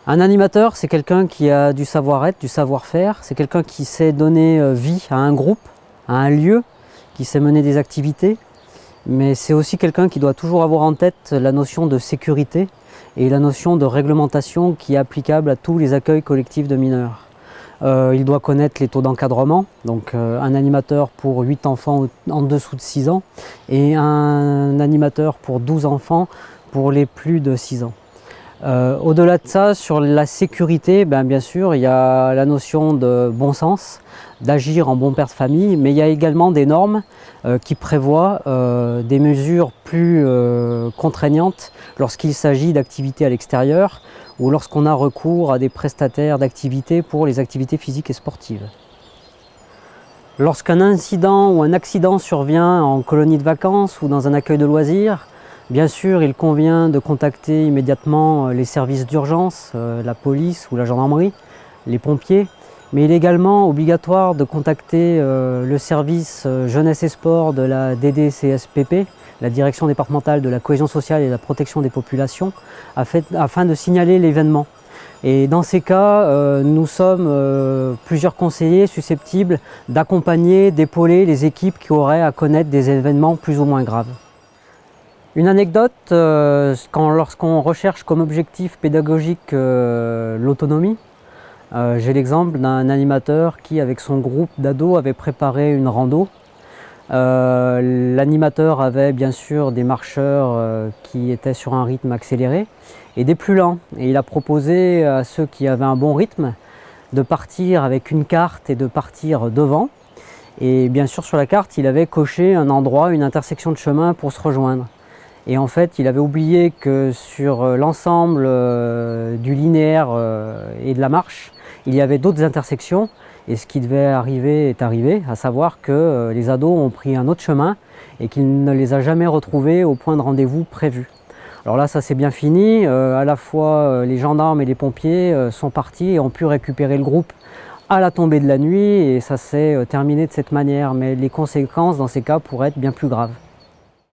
Un animateur, c'est quelqu'un qui a du savoir-être, du savoir-faire, c'est quelqu'un qui sait donner vie à un groupe, à un lieu, qui sait mener des activités, mais c'est aussi quelqu'un qui doit toujours avoir en tête la notion de sécurité et la notion de réglementation qui est applicable à tous les accueils collectifs de mineurs. Il doit connaître les taux d'encadrement, donc un animateur pour 8 enfants en dessous de 6 ans et un animateur pour 12 enfants pour les plus de 6 ans. Au-delà de ça, sur la sécurité, bien sûr, il y a la notion de bon sens, d'agir en bon père de famille, mais il y a également des normes qui prévoient des mesures plus contraignantes lorsqu'il s'agit d'activités à l'extérieur ou lorsqu'on a recours à des prestataires d'activités pour les activités physiques et sportives. Lorsqu'un incident ou un accident survient en colonie de vacances ou dans un accueil de loisirs, bien sûr, il convient de contacter immédiatement les services d'urgence, la police ou la gendarmerie, les pompiers, mais il est également obligatoire de contacter le service jeunesse et sport de la DDCSPP, la Direction départementale de la cohésion sociale et de la protection des populations, afin de signaler l'événement. Et dans ces cas, nous sommes plusieurs conseillers susceptibles d'accompagner, d'épauler les équipes qui auraient à connaître des événements plus ou moins graves. Une anecdote, lorsqu'on recherche comme objectif pédagogique l'autonomie, j'ai l'exemple d'un animateur qui, avec son groupe d'ados, avait préparé une rando. L'animateur avait bien sûr des marcheurs qui étaient sur un rythme accéléré et des plus lents. Et il a proposé à ceux qui avaient un bon rythme de partir avec une carte et de partir devant. Et bien sûr, sur la carte, il avait coché un endroit, une intersection de chemin pour se rejoindre. Et en fait, il avait oublié que sur l'ensemble du linéaire et de la marche, il y avait d'autres intersections. Et ce qui devait arriver est arrivé, à savoir que les ados ont pris un autre chemin et qu'il ne les a jamais retrouvés au point de rendez-vous prévu. Alors là, ça s'est bien fini. À la fois, les gendarmes et les pompiers sont partis et ont pu récupérer le groupe à la tombée de la nuit. Et ça s'est terminé de cette manière. Mais les conséquences dans ces cas pourraient être bien plus graves.